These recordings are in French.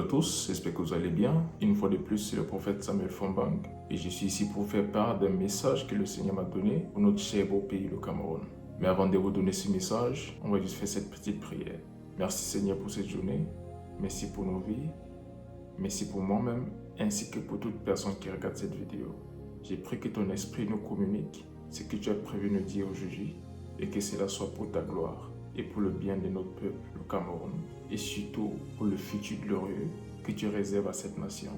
Bonjour à tous, j'espère que vous allez bien. Une fois de plus, c'est le prophète Samuel Fombang et je suis ici pour faire part d'un message que le Seigneur m'a donné pour notre cher beau pays, le Cameroun. Mais avant de vous donner ce message, on va juste faire cette petite prière. Merci Seigneur pour cette journée, merci pour nos vies, merci pour moi-même ainsi que pour toute personne qui regarde cette vidéo. J'ai pris que ton esprit nous communique ce que tu as prévu nous dire aujourd'hui et que cela soit pour ta gloire et pour le bien de notre peuple, le Cameroun, et surtout pour le futur glorieux que tu réserves à cette nation.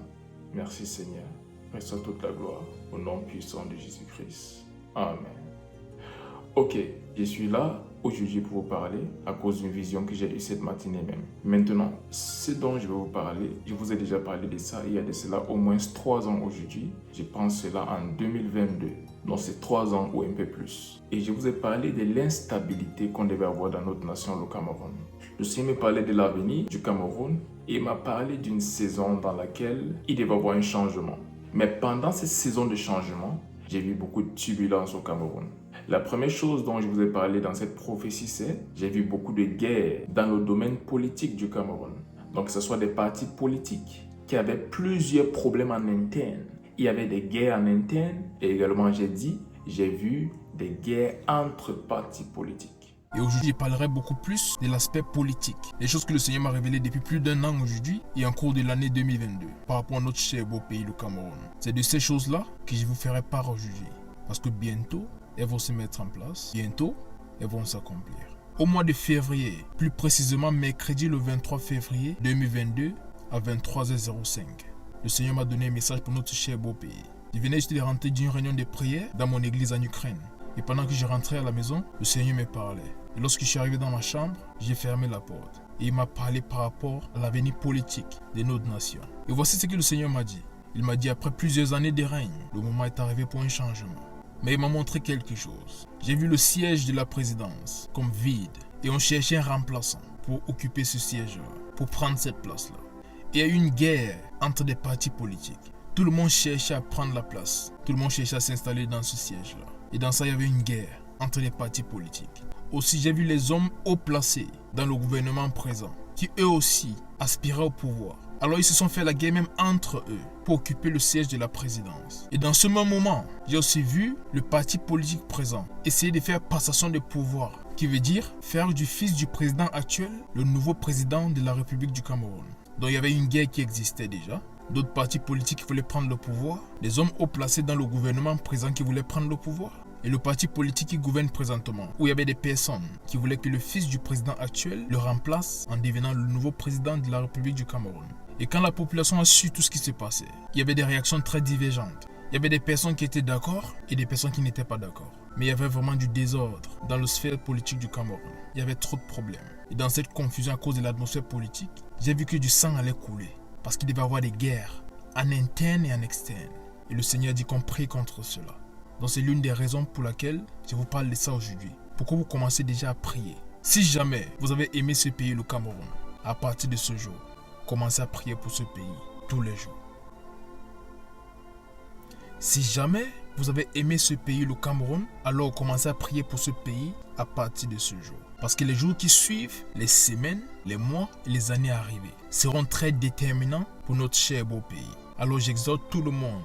Merci Seigneur, reçois toute la gloire au nom puissant de Jésus-Christ. Amen. Ok, je suis là aujourd'hui pour vous parler à cause d'une vision que j'ai eue cette matinée même. Maintenant, ce dont je vais vous parler, je vous ai déjà parlé de ça il y a de cela au moins 3 ans aujourd'hui. Je pense cela en 2022. Donc c'est 3 ans ou un peu plus. Et je vous ai parlé de l'instabilité qu'on devait avoir dans notre nation, le Cameroun. Le Seigneur me parlait de l'avenir du Cameroun et il m'a parlé d'une saison dans laquelle il devait avoir un changement. Mais pendant cette saison de changement, j'ai vu beaucoup de turbulences au Cameroun. La première chose dont je vous ai parlé dans cette prophétie, c'est j'ai vu beaucoup de guerres dans le domaine politique du Cameroun. Donc que ce soit des partis politiques qui avaient plusieurs problèmes en interne. Il y avait des guerres en interne et également j'ai vu des guerres entre partis politiques. Et aujourd'hui, je parlerai beaucoup plus de l'aspect politique. Les choses que le Seigneur m'a révélées depuis plus d'1 an aujourd'hui et en cours de l'année 2022 par rapport à notre cher beau pays, le Cameroun. C'est de ces choses-là que je vous ferai part aujourd'hui. Parce que bientôt, elles vont se mettre en place. Bientôt, elles vont s'accomplir. Au mois de février, plus précisément mercredi le 23 février 2022 à 23h05, le Seigneur m'a donné un message pour notre cher beau pays. Je venais juste de rentrer d'une réunion de prière dans mon église en Ukraine. Et pendant que je rentrais à la maison, le Seigneur me parlait. Et lorsque je suis arrivé dans ma chambre, j'ai fermé la porte. Et il m'a parlé par rapport à l'avenir politique de notre nation. Et voici ce que le Seigneur m'a dit. Il m'a dit après plusieurs années de règne, le moment est arrivé pour un changement. Mais il m'a montré quelque chose. J'ai vu le siège de la présidence comme vide. Et on cherchait un remplaçant pour occuper ce siège-là, pour prendre cette place-là. Et il y a eu une guerre entre des partis politiques. Tout le monde cherchait à prendre la place. Tout le monde cherchait à s'installer dans ce siège-là. Et dans ça, il y avait une guerre entre les partis politiques. Aussi, j'ai vu les hommes haut placés dans le gouvernement présent, qui eux aussi aspiraient au pouvoir. Alors ils se sont fait la guerre même entre eux pour occuper le siège de la présidence. Et dans ce même moment, j'ai aussi vu le parti politique présent essayer de faire passation de pouvoir, qui veut dire faire du fils du président actuel le nouveau président de la République du Cameroun. Donc il y avait une guerre qui existait déjà. D'autres partis politiques qui voulaient prendre le pouvoir, des hommes haut placés dans le gouvernement présent qui voulaient prendre le pouvoir, et le parti politique qui gouverne présentement, où il y avait des personnes qui voulaient que le fils du président actuel le remplace en devenant le nouveau président de la République du Cameroun. Et quand la population a su tout ce qui s'est passé, il y avait des réactions très divergentes. Il y avait des personnes qui étaient d'accord et des personnes qui n'étaient pas d'accord. Mais il y avait vraiment du désordre dans la sphère politique du Cameroun. Il y avait trop de problèmes. Et dans cette confusion à cause de l'atmosphère politique, j'ai vu que du sang allait couler. Parce qu'il devait y avoir des guerres en interne et en externe. Et le Seigneur dit qu'on prie contre cela. Donc c'est l'une des raisons pour laquelle je vous parle de ça aujourd'hui. Pourquoi vous commencez déjà à prier. Si jamais vous avez aimé ce pays, le Cameroun, à partir de ce jour, commencez à prier pour ce pays tous les jours. Si jamais vous avez aimé ce pays, le Cameroun, alors commencez à prier pour ce pays à partir de ce jour. Parce que les jours qui suivent, les semaines, les mois et les années à arriver seront très déterminants pour notre cher beau pays. Alors j'exhorte tout le monde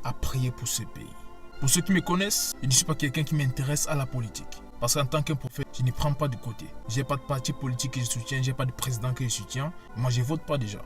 à prier pour ce pays. Pour ceux qui me connaissent, je ne suis pas quelqu'un qui m'intéresse à la politique. Parce qu'en tant qu'un prophète, je ne prends pas de côté. Je n'ai pas de parti politique que je soutiens, je n'ai pas de président que je soutiens. Moi, je ne vote pas déjà.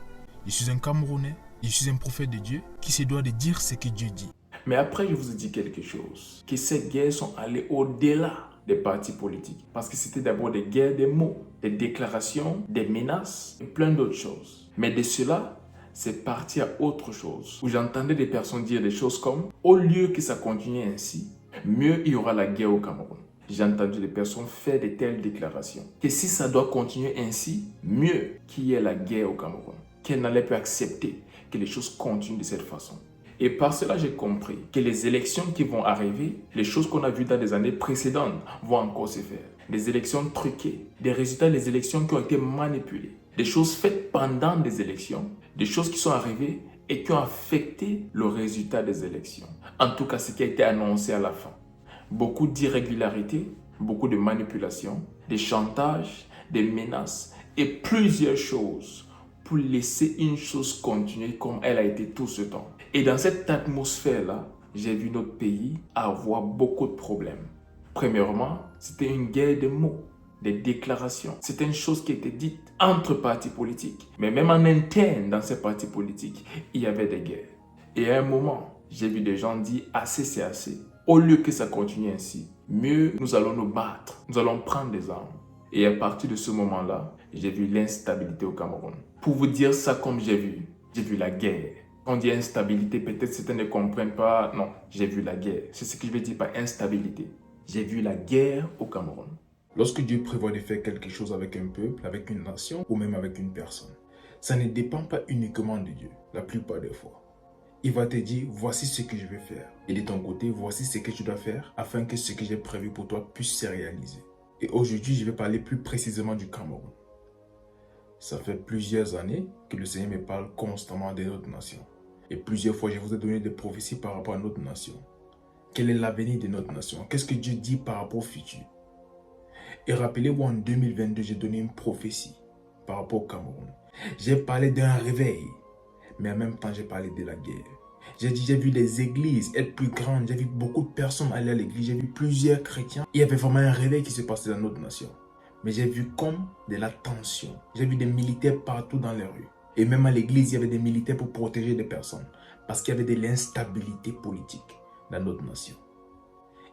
Je suis un Camerounais, je suis un prophète de Dieu qui se doit de dire ce que Dieu dit. Mais après, je vous ai dit quelque chose, que ces guerres sont allées au-delà des partis politiques. Parce que c'était d'abord des guerres des mots, des déclarations, des menaces et plein d'autres choses. Mais de cela, c'est parti à autre chose. Où j'entendais des personnes dire des choses comme « Au lieu que ça continue ainsi, mieux il y aura la guerre au Cameroun ». J'ai entendu des personnes faire de telles déclarations. Que si ça doit continuer ainsi, mieux qu'il y ait la guerre au Cameroun. Qu'elle n'allait plus accepter que les choses continuent de cette façon. Et par cela, j'ai compris que les élections qui vont arriver, les choses qu'on a vues dans les années précédentes vont encore se faire. Des élections truquées, des résultats des élections qui ont été manipulés, des choses faites pendant des élections, des choses qui sont arrivées et qui ont affecté le résultat des élections. En tout cas, ce qui a été annoncé à la fin. Beaucoup d'irrégularités, beaucoup de manipulations, des chantages, des menaces et plusieurs choses pour laisser une chose continuer comme elle a été tout ce temps. Et dans cette atmosphère-là, j'ai vu notre pays avoir beaucoup de problèmes. Premièrement, c'était une guerre de mots, des déclarations. C'était une chose qui était dite entre partis politiques. Mais même en interne dans ces partis politiques, il y avait des guerres. Et à un moment, j'ai vu des gens dire assez c'est assez. Au lieu que ça continue ainsi, mieux nous allons nous battre, nous allons prendre des armes. Et à partir de ce moment-là, j'ai vu l'instabilité au Cameroun. Pour vous dire ça comme j'ai vu la guerre. Quand on dit instabilité, peut-être certains ne comprennent pas. Non, j'ai vu la guerre. C'est ce que je veux dire par instabilité. J'ai vu la guerre au Cameroun. Lorsque Dieu prévoit de faire quelque chose avec un peuple, avec une nation ou même avec une personne, ça ne dépend pas uniquement de Dieu, la plupart des fois. Il va te dire, voici ce que je vais faire. Et de ton côté, voici ce que tu dois faire afin que ce que j'ai prévu pour toi puisse se réaliser. Et aujourd'hui, je vais parler plus précisément du Cameroun. Ça fait plusieurs années que le Seigneur me parle constamment de notre nation. Et plusieurs fois, je vous ai donné des prophéties par rapport à notre nation. Quel est l'avenir de notre nation? Qu'est-ce que Dieu dit par rapport au futur? Et rappelez-vous, en 2022, j'ai donné une prophétie par rapport au Cameroun. J'ai parlé d'un réveil, mais en même temps, j'ai parlé de la guerre. J'ai dit, j'ai vu les églises être plus grandes, j'ai vu beaucoup de personnes aller à l'église, j'ai vu plusieurs chrétiens. Il y avait vraiment un réveil qui se passait dans notre nation. Mais j'ai vu comme de la tension. J'ai vu des militaires partout dans les rues. Et même à l'église, il y avait des militaires pour protéger des personnes. Parce qu'il y avait de l'instabilité politique dans notre nation.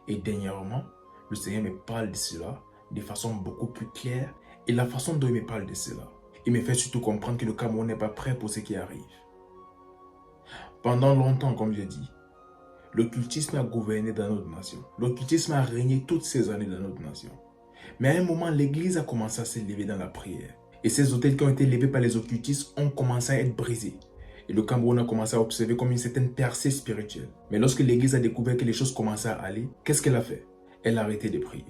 Et dernièrement, le Seigneur me parle de cela de façon beaucoup plus claire. Et la façon dont il me parle de cela, il me fait surtout comprendre que le Cameroun n'est pas prêt pour ce qui arrive. Pendant longtemps, comme j'ai dit, l'occultisme a gouverné dans notre nation. L'occultisme a régné toutes ces années dans notre nation. Mais à un moment, l'église a commencé à s'élever dans la prière. Et ces autels qui ont été levés par les occultistes ont commencé à être brisés. Et le Cameroun a commencé à observer comme une certaine percée spirituelle. Mais lorsque l'église a découvert que les choses commençaient à aller, qu'est-ce qu'elle a fait? Elle a arrêté de prier.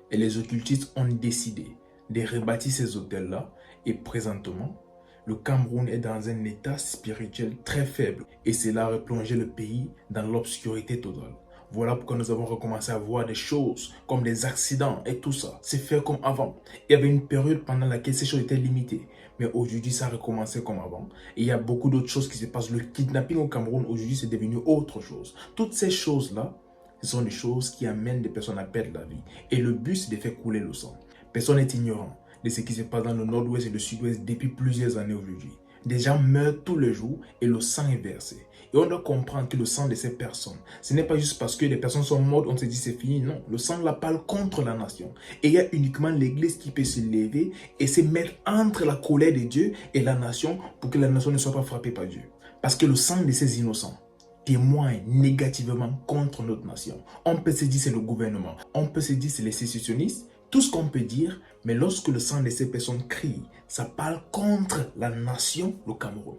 Et les occultistes ont décidé de rebâtir ces autels-là. Et présentement, le Cameroun est dans un état spirituel très faible. Et cela a replongé le pays dans l'obscurité totale. Voilà pourquoi nous avons recommencé à voir des choses comme des accidents et tout ça. C'est fait comme avant. Il y avait une période pendant laquelle ces choses étaient limitées. Mais aujourd'hui, ça a recommencé comme avant. Et il y a beaucoup d'autres choses qui se passent. Le kidnapping au Cameroun, aujourd'hui, c'est devenu autre chose. Toutes ces choses-là, ce sont des choses qui amènent des personnes à perdre la vie. Et le but, c'est de faire couler le sang. Personne n'est ignorant de ce qui se passe dans le nord-ouest et le sud-ouest depuis plusieurs années aujourd'hui. Des gens meurent tous les jours et le sang est versé. Et on doit comprendre que le sang de ces personnes, ce n'est pas juste parce que les personnes sont mortes, on se dit c'est fini. Non, le sang la parle contre la nation. Et il y a uniquement l'église qui peut se lever et se mettre entre la colère de Dieu et la nation pour que la nation ne soit pas frappée par Dieu. Parce que le sang de ces innocents témoigne négativement contre notre nation. On peut se dire c'est le gouvernement, on peut se dire c'est les sécessionnistes, tout ce qu'on peut dire, mais lorsque le sang de ces personnes crie, ça parle contre la nation, le Cameroun.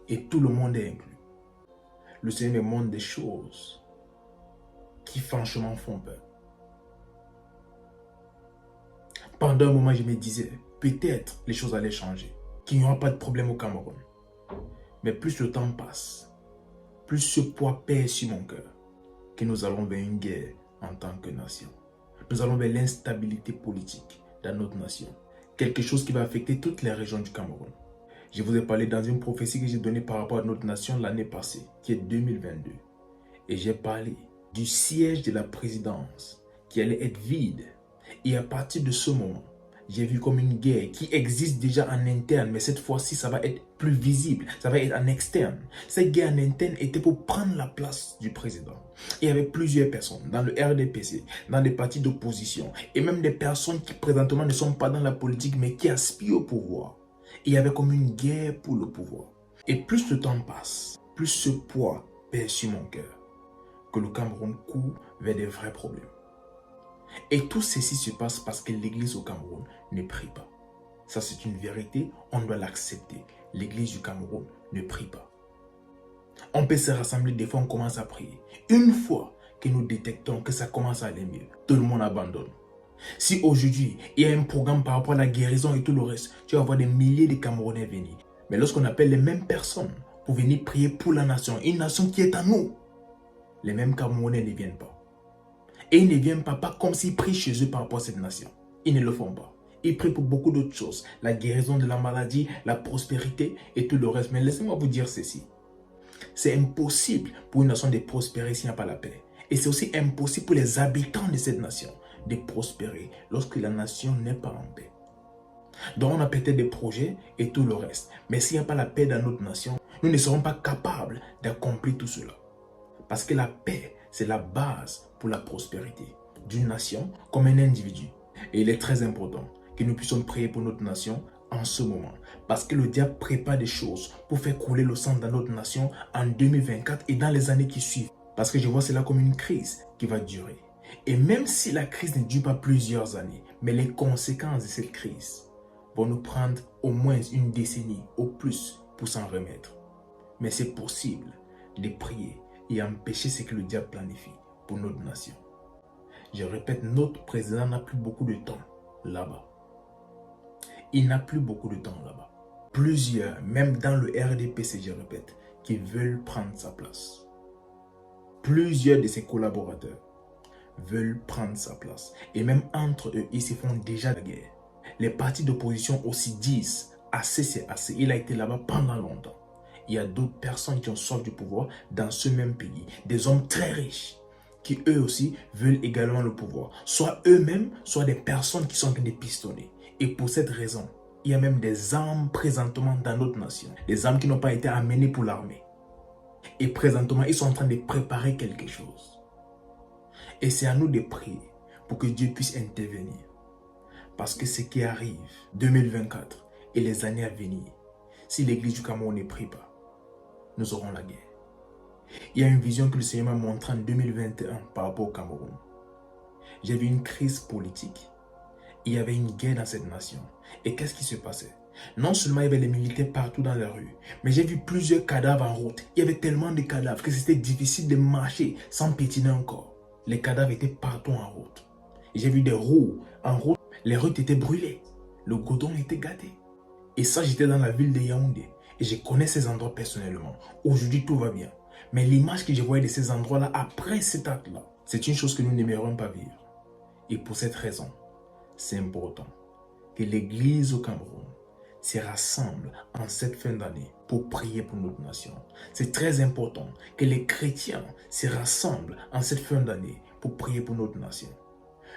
Et tout le monde est inclus. Le Seigneur me montre des choses qui franchement font peur. Pendant un moment, je me disais, peut-être les choses allaient changer, qu'il n'y aura pas de problème au Cameroun. Mais plus le temps passe, plus ce poids pèse sur mon cœur, que nous allons vers une guerre en tant que nation. Nous allons vers l'instabilité politique dans notre nation. Quelque chose qui va affecter toutes les régions du Cameroun. Je vous ai parlé dans une prophétie que j'ai donnée par rapport à notre nation l'année passée, qui est 2022. Et j'ai parlé du siège de la présidence qui allait être vide. Et à partir de ce moment, j'ai vu comme une guerre qui existe déjà en interne, mais cette fois-ci, ça va être plus visible, ça va être en externe. Cette guerre en interne était pour prendre la place du président. Il y avait plusieurs personnes dans le RDPC, dans des partis d'opposition, et même des personnes qui présentement ne sont pas dans la politique, mais qui aspirent au pouvoir. Il y avait comme une guerre pour le pouvoir. Et plus le temps passe, plus ce poids pèse sur mon cœur, que le Cameroun court vers des vrais problèmes. Et tout ceci se passe parce que l'église au Cameroun ne prie pas. Ça, c'est une vérité, on doit l'accepter. L'église du Cameroun ne prie pas. On peut se rassembler, des fois on commence à prier. Une fois que nous détectons que ça commence à aller mieux, tout le monde abandonne. Si aujourd'hui, il y a un programme par rapport à la guérison et tout le reste, tu vas voir des milliers de Camerounais venir. Mais lorsqu'on appelle les mêmes personnes pour venir prier pour la nation, une nation qui est à nous, les mêmes Camerounais ne viennent pas. Et ils ne viennent pas comme s'ils prient chez eux par rapport à cette nation. Ils ne le font pas. Il prie pour beaucoup d'autres choses. La guérison de la maladie, la prospérité et tout le reste. Mais laissez-moi vous dire ceci. C'est impossible pour une nation de prospérer s'il n'y a pas la paix. Et c'est aussi impossible pour les habitants de cette nation de prospérer lorsque la nation n'est pas en paix. Donc on a peut-être des projets et tout le reste. Mais s'il n'y a pas la paix dans notre nation, nous ne serons pas capables d'accomplir tout cela. Parce que la paix, c'est la base pour la prospérité d'une nation comme un individu. Et il est très important que nous puissions prier pour notre nation en ce moment. Parce que le diable prépare des choses pour faire couler le sang dans notre nation en 2024 et dans les années qui suivent. Parce que je vois cela comme une crise qui va durer. Et même si la crise ne dure pas plusieurs années, mais les conséquences de cette crise vont nous prendre au moins une décennie au plus pour s'en remettre. Mais c'est possible de prier et empêcher ce que le diable planifie pour notre nation. Je répète, notre président n'a plus beaucoup de temps là-bas. Il n'a plus beaucoup de temps là-bas. Plusieurs, même dans le RDPC, je répète, qui veulent prendre sa place. Plusieurs de ses collaborateurs veulent prendre sa place. Et même entre eux, ils se font déjà la guerre. Les partis d'opposition aussi disent assez c'est assez. Il a été là-bas pendant longtemps. Il y a d'autres personnes qui ont soif du pouvoir dans ce même pays. Des hommes très riches qui eux aussi veulent également le pouvoir. Soit eux-mêmes, soit des personnes qui sont en train de pistonner. Et pour cette raison, il y a même des armes présentement dans notre nation. Des armes qui n'ont pas été amenées pour l'armée. Et présentement, ils sont en train de préparer quelque chose. Et c'est à nous de prier pour que Dieu puisse intervenir. Parce que ce qui arrive, 2024 et les années à venir, si l'église du Cameroun ne prie pas, nous aurons la guerre. Il y a une vision que le Seigneur m'a montrée en 2021 par rapport au Cameroun. J'ai vu une crise politique. Il y avait une guerre dans cette nation. Et qu'est-ce qui se passait? Non seulement il y avait les militaires partout dans la rue, mais j'ai vu plusieurs cadavres en route. Il y avait tellement de cadavres que c'était difficile de marcher sans pétiner encore. Les cadavres étaient partout en route. J'ai vu des roues en route. Les routes étaient brûlées. Le goudron était gâté. Et ça, j'étais dans la ville de Yaoundé. Et je connais ces endroits personnellement. Aujourd'hui, tout va bien. Mais l'image que je voyais de ces endroits-là après cet acte-là, c'est une chose que nous n'aimerions pas vivre. Et pour cette raison, c'est important que l'Église au Cameroun se rassemble en cette fin d'année pour prier pour notre nation. C'est très important que les chrétiens se rassemblent en cette fin d'année pour prier pour notre nation.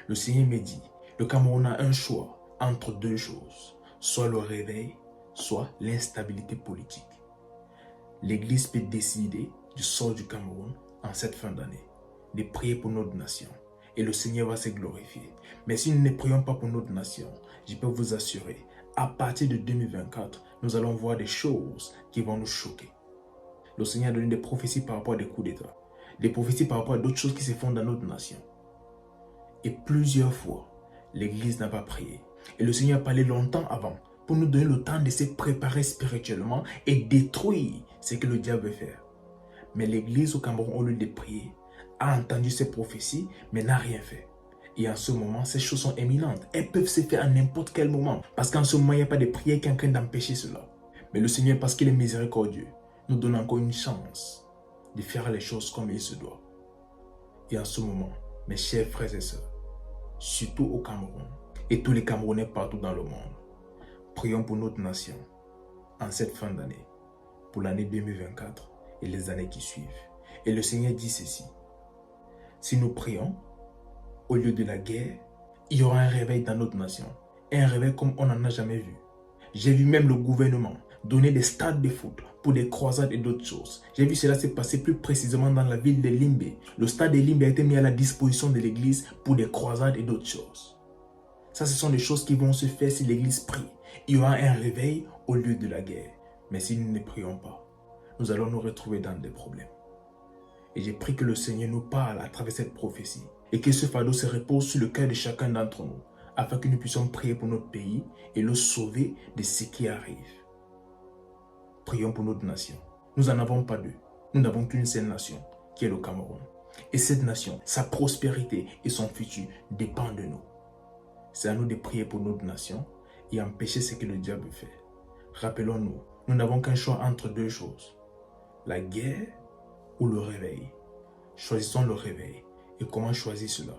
Le Seigneur me dit, le Cameroun a un choix entre deux choses, soit le réveil, soit l'instabilité politique. L'Église peut décider du sort du Cameroun en cette fin d'année, de prier pour notre nation. Et le Seigneur va se glorifier. Mais si nous ne prions pas pour notre nation, je peux vous assurer, à partir de 2024, nous allons voir des choses qui vont nous choquer. Le Seigneur a donné des prophéties par rapport à des coups d'État, des prophéties par rapport à d'autres choses qui se font dans notre nation. Et plusieurs fois, l'Église n'a pas prié. Et le Seigneur a parlé longtemps avant pour nous donner le temps de se préparer spirituellement et détruire ce que le diable veut faire. Mais l'Église au Cameroun, au lieu de prier, a entendu ces prophéties, mais n'a rien fait. Et en ce moment, ces choses sont imminentes. Elles peuvent se faire à n'importe quel moment. Parce qu'en ce moment, il n'y a pas de prière qui est en train d'empêcher cela. Mais le Seigneur, parce qu'il est miséricordieux, nous donne encore une chance de faire les choses comme il se doit. Et en ce moment, mes chers frères et sœurs, surtout au Cameroun, et tous les Camerounais partout dans le monde, prions pour notre nation en cette fin d'année, pour l'année 2024 et les années qui suivent. Et le Seigneur dit ceci, si nous prions, au lieu de la guerre, il y aura un réveil dans notre nation. Un réveil comme on n'en a jamais vu. J'ai vu même le gouvernement donner des stades de foot pour des croisades et d'autres choses. J'ai vu cela se passer plus précisément dans la ville de Limbe. Le stade de Limbe a été mis à la disposition de l'église pour des croisades et d'autres choses. Ça, ce sont des choses qui vont se faire si l'église prie. Il y aura un réveil au lieu de la guerre. Mais si nous ne prions pas, nous allons nous retrouver dans des problèmes. Et j'ai pris que le Seigneur nous parle à travers cette prophétie et que ce fardeau se repose sur le cœur de chacun d'entre nous afin que nous puissions prier pour notre pays et le sauver de ce qui arrive. Prions pour notre nation. Nous n'en avons pas deux. Nous n'avons qu'une seule nation qui est le Cameroun. Et cette nation, sa prospérité et son futur dépendent de nous. C'est à nous de prier pour notre nation et empêcher ce que le diable fait. Rappelons-nous, nous n'avons qu'un choix entre deux choses. La guerre ou le réveil. Choisissons le réveil. Et comment choisir cela?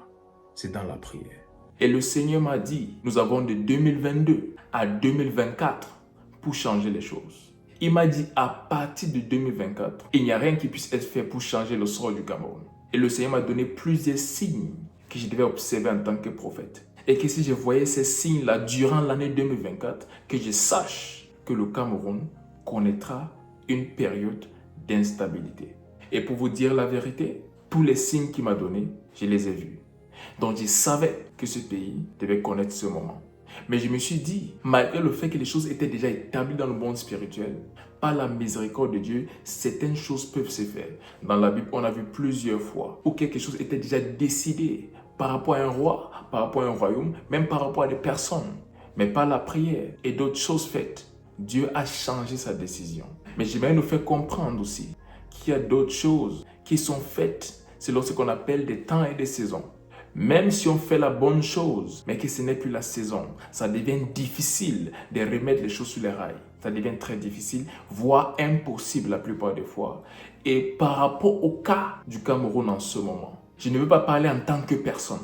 C'est dans la prière. Et le Seigneur m'a dit, nous avons de 2022 à 2024 pour changer les choses. Il m'a dit, à partir de 2024, il n'y a rien qui puisse être fait pour changer le sort du Cameroun. Et le Seigneur m'a donné plusieurs signes que je devais observer en tant que prophète. Et que si je voyais ces signes-là durant l'année 2024, que je sache que le Cameroun connaîtra une période d'instabilité. Et pour vous dire la vérité, tous les signes qu'il m'a donnés, je les ai vus. Donc je savais que ce pays devait connaître ce moment. Mais je me suis dit, malgré le fait que les choses étaient déjà établies dans le monde spirituel, par la miséricorde de Dieu, certaines choses peuvent se faire. Dans la Bible, on a vu plusieurs fois où quelque chose était déjà décidé par rapport à un roi, par rapport à un royaume, même par rapport à des personnes. Mais par la prière et d'autres choses faites, Dieu a changé sa décision. Mais j'aimerais nous faire comprendre aussi qu'il y a d'autres choses qui sont faites selon ce qu'on appelle des temps et des saisons. Même si on fait la bonne chose, mais que ce n'est plus la saison, ça devient difficile de remettre les choses sur les rails. Ça devient très difficile, voire impossible la plupart des fois. Et par rapport au cas du Cameroun en ce moment, je ne veux pas parler en tant que personne.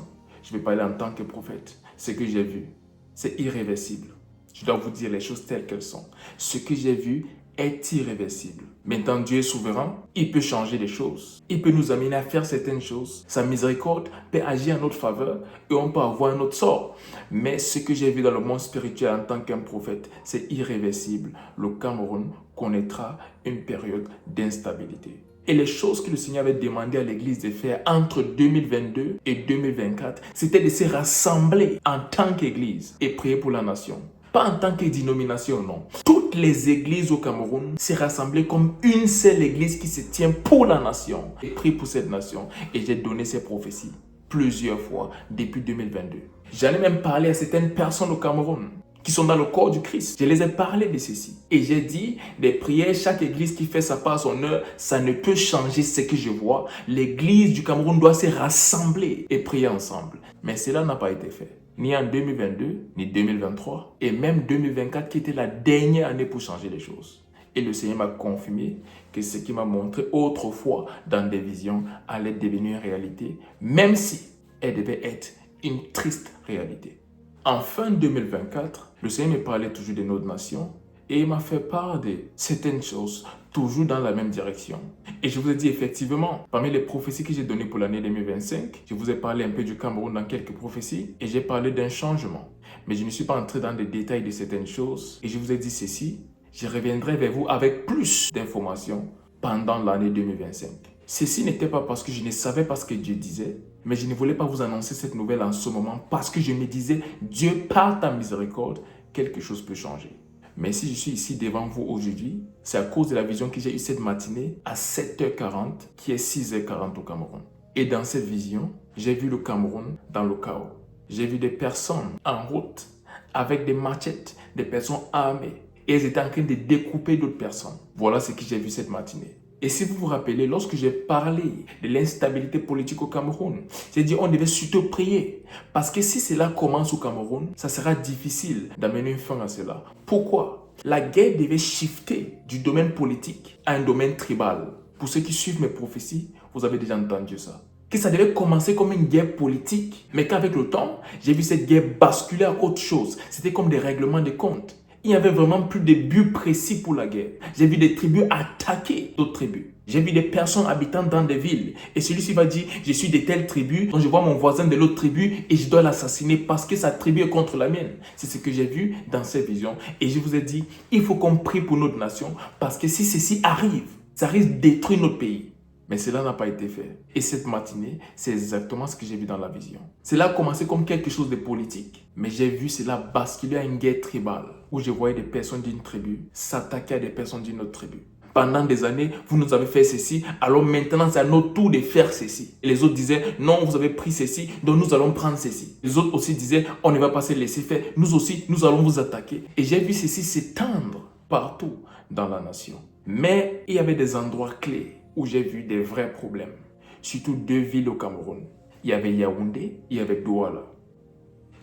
Je vais parler en tant que prophète. Ce que j'ai vu, c'est irréversible. Je dois vous dire les choses telles qu'elles sont. Ce que j'ai vu est irréversible. Maintenant, Dieu est souverain. Il peut changer les choses. Il peut nous amener à faire certaines choses. Sa miséricorde peut agir en notre faveur et on peut avoir un autre sort. Mais ce que j'ai vu dans le monde spirituel en tant qu'un prophète, c'est irréversible. Le Cameroun connaîtra une période d'instabilité. Et les choses que le Seigneur avait demandé à l'Église de faire entre 2022 et 2024, c'était de se rassembler en tant qu'Église et prier pour la nation. Pas en tant que dénomination, non. Toutes les églises au Cameroun se rassemblaient comme une seule église qui se tient pour la nation. Et prie pour cette nation. Et j'ai donné ces prophéties plusieurs fois depuis 2022. J'en ai même parlé à certaines personnes au Cameroun qui sont dans le corps du Christ. Je les ai parlé de ceci. Et j'ai dit, des prières, chaque église qui fait sa part à son heure, ça ne peut changer ce que je vois. L'église du Cameroun doit se rassembler et prier ensemble. Mais cela n'a pas été fait. Ni en 2022, ni 2023, et même 2024 qui était la dernière année pour changer les choses. Et le Seigneur m'a confirmé que ce qu'il m'a montré autrefois dans des visions allait devenir réalité, même si elle devait être une triste réalité. En fin 2024, le Seigneur me parlait toujours de notre nation et il m'a fait part de certaines choses, toujours dans la même direction. Et je vous ai dit effectivement, parmi les prophéties que j'ai données pour l'année 2025, je vous ai parlé un peu du Cameroun dans quelques prophéties et j'ai parlé d'un changement. Mais je ne suis pas entré dans les détails de certaines choses et je vous ai dit ceci, je reviendrai vers vous avec plus d'informations pendant l'année 2025. Ceci n'était pas parce que je ne savais pas ce que Dieu disait, mais je ne voulais pas vous annoncer cette nouvelle en ce moment parce que je me disais, Dieu, par ta miséricorde, quelque chose peut changer. Mais si je suis ici devant vous aujourd'hui, c'est à cause de la vision que j'ai eue cette matinée à 7h40, qui est 6h40 au Cameroun. Et dans cette vision, j'ai vu le Cameroun dans le chaos. J'ai vu des personnes en route, avec des machettes, des personnes armées. Et elles étaient en train de découper d'autres personnes. Voilà ce que j'ai vu cette matinée. Et si vous vous rappelez, lorsque j'ai parlé de l'instabilité politique au Cameroun, j'ai dit on devait surtout prier. Parce que si cela commence au Cameroun, ça sera difficile d'amener une fin à cela. Pourquoi? La guerre devait shifter du domaine politique à un domaine tribal. Pour ceux qui suivent mes prophéties, vous avez déjà entendu ça. Que ça devait commencer comme une guerre politique, mais qu'avec le temps, j'ai vu cette guerre basculer à autre chose. C'était comme des règlements de comptes. Il n'y avait vraiment plus de but précis pour la guerre. J'ai vu des tribus attaquer d'autres tribus. J'ai vu des personnes habitant dans des villes. Et celui-ci va dire, je suis de telle tribu, donc je vois mon voisin de l'autre tribu et je dois l'assassiner parce que sa tribu est contre la mienne. C'est ce que j'ai vu dans ces visions. Et je vous ai dit, il faut qu'on prie pour notre nation parce que si ceci arrive, ça risque de détruire notre pays. Mais cela n'a pas été fait. Et cette matinée, c'est exactement ce que j'ai vu dans la vision. Cela a commencé comme quelque chose de politique. Mais j'ai vu cela basculer à une guerre tribale, où je voyais des personnes d'une tribu s'attaquer à des personnes d'une autre tribu. Pendant des années, vous nous avez fait ceci, alors maintenant c'est à notre tour de faire ceci. Et les autres disaient, non, vous avez pris ceci, donc nous allons prendre ceci. Les autres aussi disaient, on ne va pas se laisser faire, nous aussi, nous allons vous attaquer. Et j'ai vu ceci s'étendre partout dans la nation. Mais il y avait des endroits clés où j'ai vu des vrais problèmes. Surtout deux villes au Cameroun. Il y avait Yaoundé, il y avait Douala.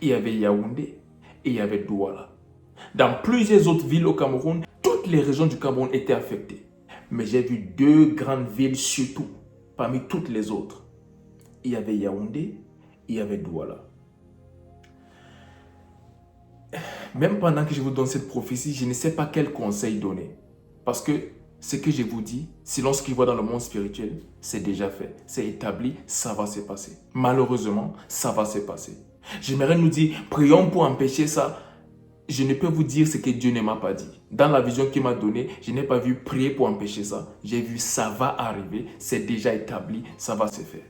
Il y avait Yaoundé et il y avait Douala. Dans plusieurs autres villes au Cameroun, toutes les régions du Cameroun étaient affectées. Mais j'ai vu deux grandes villes surtout, parmi toutes les autres. Il y avait Yaoundé, il y avait Douala. Même pendant que je vous donne cette prophétie, je ne sais pas quel conseil donner. Parce que ce que je vous dis, selon ce qu'il voit dans le monde spirituel, c'est déjà fait, c'est établi, ça va se passer. Malheureusement, ça va se passer. J'aimerais nous dire, prions pour empêcher ça. Je ne peux vous dire ce que Dieu ne m'a pas dit. Dans la vision qu'il m'a donnée, je n'ai pas vu prier pour empêcher ça. J'ai vu ça va arriver, c'est déjà établi, ça va se faire.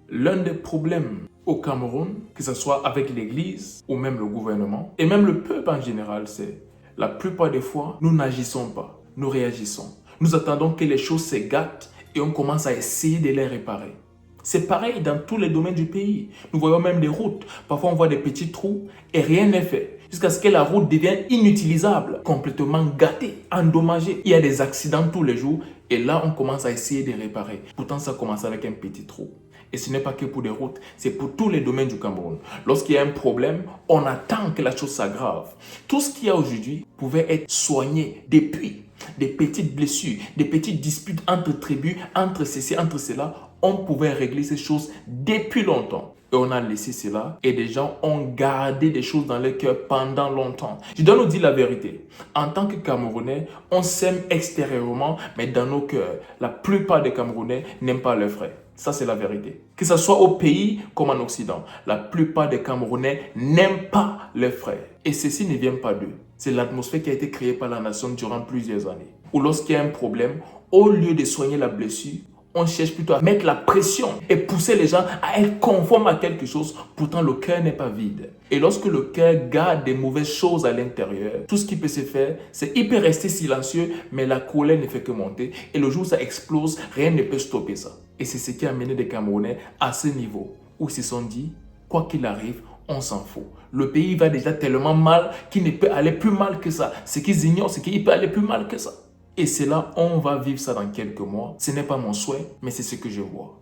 L'un des problèmes au Cameroun, que ce soit avec l'Église ou même le gouvernement, et même le peuple en général, c'est la plupart des fois, nous n'agissons pas, nous réagissons. Nous attendons que les choses se gâtent et on commence à essayer de les réparer. C'est pareil dans tous les domaines du pays. Nous voyons même des routes. Parfois, on voit des petits trous et rien n'est fait. Jusqu'à ce que la route devienne inutilisable, complètement gâtée, endommagée. Il y a des accidents tous les jours et là, on commence à essayer de réparer. Pourtant, ça commence avec un petit trou. Et ce n'est pas que pour des routes, c'est pour tous les domaines du Cameroun. Lorsqu'il y a un problème, on attend que la chose s'aggrave. Tout ce qu'il y a aujourd'hui pouvait être soigné depuis. Des petites blessures, des petites disputes entre tribus, entre ceci, entre cela. On pouvait régler ces choses depuis longtemps. Et on a laissé cela et des gens ont gardé des choses dans leur cœur pendant longtemps. Je dois nous dire la vérité. En tant que Camerounais, on s'aime extérieurement, mais dans nos cœurs, la plupart des Camerounais n'aiment pas leurs frères. Ça, c'est la vérité. Que ce soit au pays comme en Occident, la plupart des Camerounais n'aiment pas leurs frères. Et ceci ne vient pas d'eux. C'est l'atmosphère qui a été créée par la nation durant plusieurs années. Ou lorsqu'il y a un problème, au lieu de soigner la blessure, on cherche plutôt à mettre la pression et pousser les gens à être conformes à quelque chose. Pourtant, le cœur n'est pas vide. Et lorsque le cœur garde des mauvaises choses à l'intérieur, tout ce qui peut se faire, c'est il peut rester silencieux, mais la colère ne fait que monter. Et le jour où ça explose, rien ne peut stopper ça. Et c'est ce qui a amené des Camerounais à ce niveau où ils se sont dit, quoi qu'il arrive, on s'en fout. Le pays va déjà tellement mal qu'il ne peut aller plus mal que ça. Ce qu'ils ignorent, c'est qu'il peut aller plus mal que ça. Et c'est là, on va vivre ça dans quelques mois. Ce n'est pas mon souhait, mais c'est ce que je vois.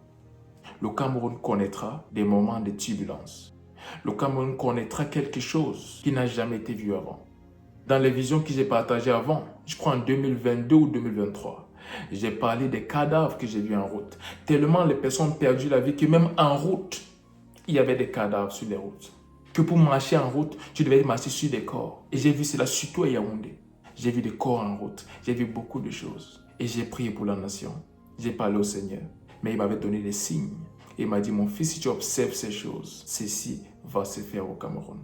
Le Cameroun connaîtra des moments de turbulence. Le Cameroun connaîtra quelque chose qui n'a jamais été vu avant. Dans les visions que j'ai partagées avant, je crois en 2022 ou 2023, j'ai parlé des cadavres que j'ai vus en route. Tellement les personnes ont perdu la vie que même en route, il y avait des cadavres sur les routes. Que pour marcher en route, tu devais marcher sur des corps. Et j'ai vu cela surtout à Yaoundé. J'ai vu des corps en route. J'ai vu beaucoup de choses. Et j'ai prié pour la nation. J'ai parlé au Seigneur. Mais il m'avait donné des signes. Et il m'a dit, mon fils, si tu observes ces choses, ceci va se faire au Cameroun.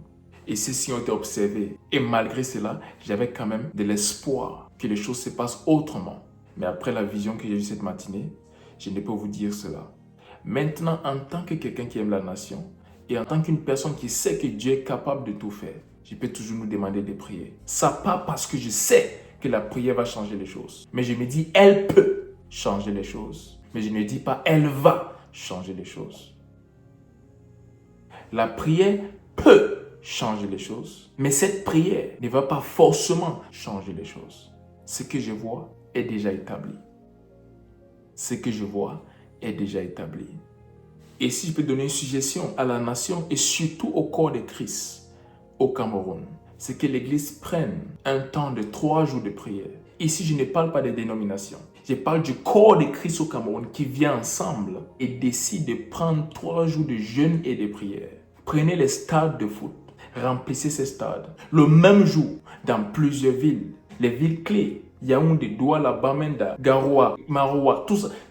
Et ces signes ont été observés. Et malgré cela, j'avais quand même de l'espoir que les choses se passent autrement. Mais après la vision que j'ai eue cette matinée, je ne peux vous dire cela. Maintenant, en tant que quelqu'un qui aime la nation, et en tant qu'une personne qui sait que Dieu est capable de tout faire, je peux toujours nous demander de prier. Ça pas parce que je sais que la prière va changer les choses. Mais je me dis, elle peut changer les choses. Mais je ne dis pas, elle va changer les choses. La prière peut changer les choses. Mais cette prière ne va pas forcément changer les choses. Ce que je vois est déjà établi. Ce que je vois est déjà établi. Et si je peux donner une suggestion à la nation et surtout au corps de Christ, au Cameroun, c'est que l'Église prenne un temps de 3 jours de prière. Ici, je ne parle pas des dénominations. Je parle du corps de Christ au Cameroun qui vient ensemble et décide de prendre 3 jours de jeûne et de prière. Prenez les stades de foot, remplissez ces stades. Le même jour, dans plusieurs villes, les villes clés, Yaoundé, Douala, Bamenda, Garoua, Maroua,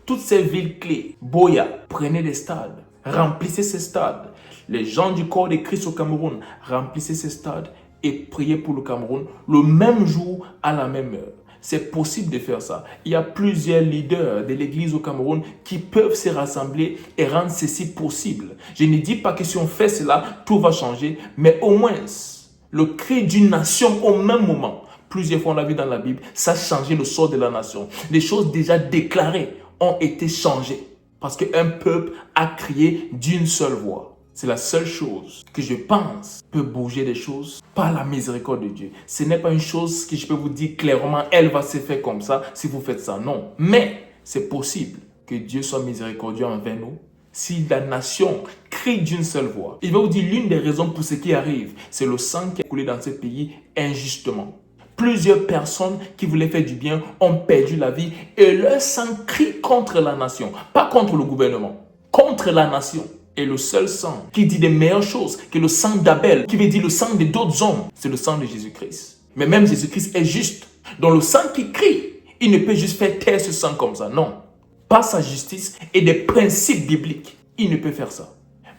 toutes ces villes clés, Boya, prenez des stades, remplissez ces stades. Les gens du corps de Christ au Cameroun, remplissez ces stades et priez pour le Cameroun le même jour à la même heure. C'est possible de faire ça. Il y a plusieurs leaders de l'église au Cameroun qui peuvent se rassembler et rendre ceci possible. Je ne dis pas que si on fait cela, tout va changer, mais au moins le cri d'une nation au même moment. Plusieurs fois, on l'a vu dans la Bible, ça a changé le sort de la nation. Les choses déjà déclarées ont été changées parce qu'un peuple a crié d'une seule voix. C'est la seule chose que je pense peut bouger les choses par la miséricorde de Dieu. Ce n'est pas une chose que je peux vous dire clairement, elle va se faire comme ça si vous faites ça. Non. Mais c'est possible que Dieu soit miséricordieux envers nous si la nation crie d'une seule voix. Il va vous dire l'une des raisons pour ce qui arrive, c'est le sang qui a coulé dans ce pays injustement. Plusieurs personnes qui voulaient faire du bien ont perdu la vie et leur sang crie contre la nation. Pas contre le gouvernement, contre la nation. Et le seul sang qui dit des meilleures choses que le sang d'Abel, qui veut dire le sang de d'autres hommes, c'est le sang de Jésus-Christ. Mais même Jésus-Christ est juste. Dans le sang qui crie, il ne peut juste faire taire ce sang comme ça. Non. Par sa justice et des principes bibliques, il ne peut faire ça.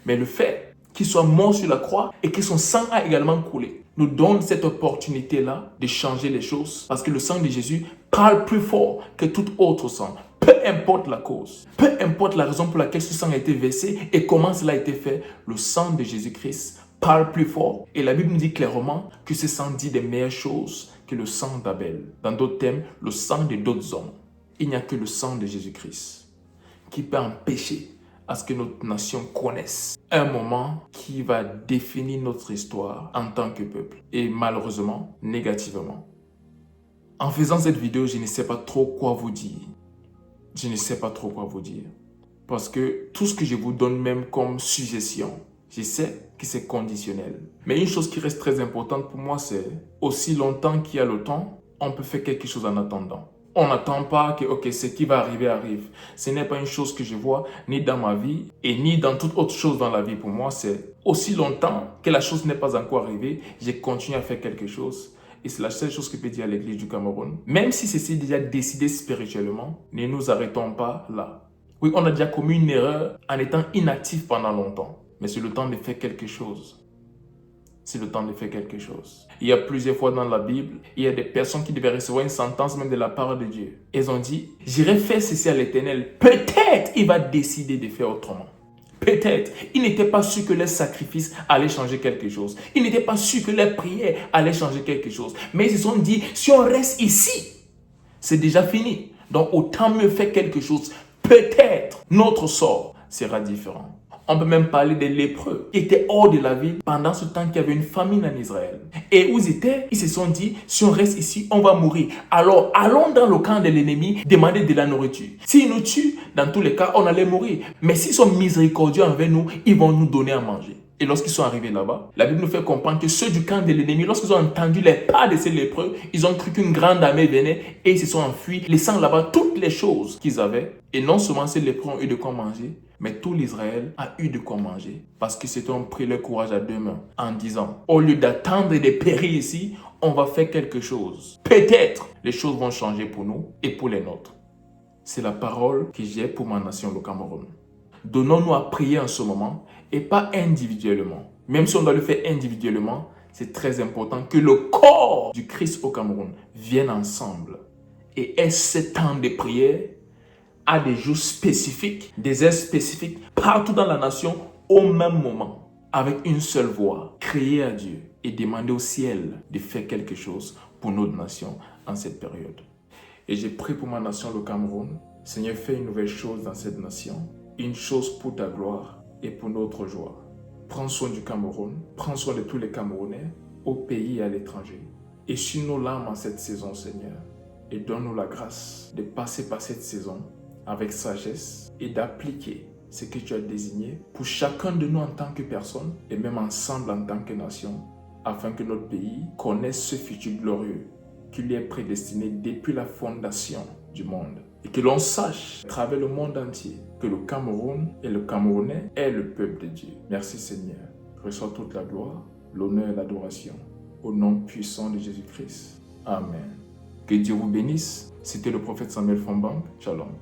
Mais le fait qu'il soit mort sur la croix et que son sang a également coulé nous donne cette opportunité-là de changer les choses. Parce que le sang de Jésus parle plus fort que tout autre sang. Peu importe la cause, peu importe la raison pour laquelle ce sang a été versé et comment cela a été fait, le sang de Jésus-Christ parle plus fort. Et la Bible nous dit clairement que ce sang dit des meilleures choses que le sang d'Abel. Dans d'autres termes, le sang de d'autres hommes. Il n'y a que le sang de Jésus-Christ qui peut empêcher à ce que notre nation connaisse un moment qui va définir notre histoire en tant que peuple. Et malheureusement, négativement. En faisant cette vidéo, je ne sais pas trop quoi vous dire. Je ne sais pas trop quoi vous dire. Parce que tout ce que je vous donne même comme suggestion, je sais que c'est conditionnel. Mais une chose qui reste très importante pour moi, c'est aussi longtemps qu'il y a le temps, on peut faire quelque chose en attendant. On n'attend pas que ce qui va arriver arrive. Ce n'est pas une chose que je vois ni dans ma vie et ni dans toute autre chose dans la vie. Pour moi, c'est aussi longtemps que la chose n'est pas encore arrivée, je continue à faire quelque chose. Et c'est la seule chose que peut dire l'Église du Cameroun. Même si c'est déjà décidé spirituellement, ne nous arrêtons pas là. Oui, on a déjà commis une erreur en étant inactif pendant longtemps. Mais c'est le temps de faire quelque chose. C'est le temps de faire quelque chose. Il y a plusieurs fois dans la Bible, il y a des personnes qui devaient recevoir une sentence même de la part de Dieu. Elles ont dit, j'irai faire ceci à l'Éternel. Peut-être il va décider de faire autrement. Peut-être. Ils n'étaient pas sûrs que leur sacrifice allait changer quelque chose. Ils n'étaient pas sûrs que leur prière allait changer quelque chose. Mais ils se sont dit, si on reste ici, c'est déjà fini. Donc autant mieux faire quelque chose. Peut-être notre sort sera différent. On peut même parler des lépreux qui étaient hors de la ville pendant ce temps qu'il y avait une famine en Israël. Et où ils étaient, ils se sont dit, si on reste ici, on va mourir. Alors, allons dans le camp de l'ennemi demander de la nourriture. S'ils nous tuent, dans tous les cas, on allait mourir. Mais s'ils sont miséricordieux envers nous, ils vont nous donner à manger. Et lorsqu'ils sont arrivés là-bas, la Bible nous fait comprendre que ceux du camp de l'ennemi, lorsqu'ils ont entendu les pas de ces lépreux, ils ont cru qu'une grande armée venait et ils se sont enfuis, laissant là-bas toutes les choses qu'ils avaient. Et non seulement ces lépreux ont eu de quoi manger, mais tout l'Israël a eu de quoi manger. Parce que c'était ont pris leur courage à deux mains en disant, au lieu d'attendre et de périr ici, on va faire quelque chose. Peut-être les choses vont changer pour nous et pour les nôtres. C'est la parole que j'ai pour ma nation, le Cameroun. Donnons-nous à prier en ce moment et pas individuellement. Même si on doit le faire individuellement, c'est très important que le corps du Christ au Cameroun vienne ensemble et ait ce temps de prière à des jours spécifiques, des heures spécifiques, partout dans la nation, au même moment, avec une seule voix, crier à Dieu et demander au ciel de faire quelque chose pour notre nation en cette période. Et j'ai prié pour ma nation, le Cameroun. Seigneur, fais une nouvelle chose dans cette nation, une chose pour ta gloire et pour notre joie. Prends soin du Cameroun, prends soin de tous les Camerounais, au pays et à l'étranger. Essuie nos larmes en cette saison, Seigneur, et donne-nous la grâce de passer par cette saison avec sagesse et d'appliquer ce que tu as désigné pour chacun de nous en tant que personne et même ensemble en tant que nation, afin que notre pays connaisse ce futur glorieux qui lui est prédestiné depuis la fondation du monde. Et que l'on sache, à travers le monde entier, que le Cameroun et le Camerounais est le peuple de Dieu. Merci Seigneur. Reçois toute la gloire, l'honneur et l'adoration. Au nom puissant de Jésus-Christ. Amen. Que Dieu vous bénisse. C'était le prophète Samuel Fombang. Shalom.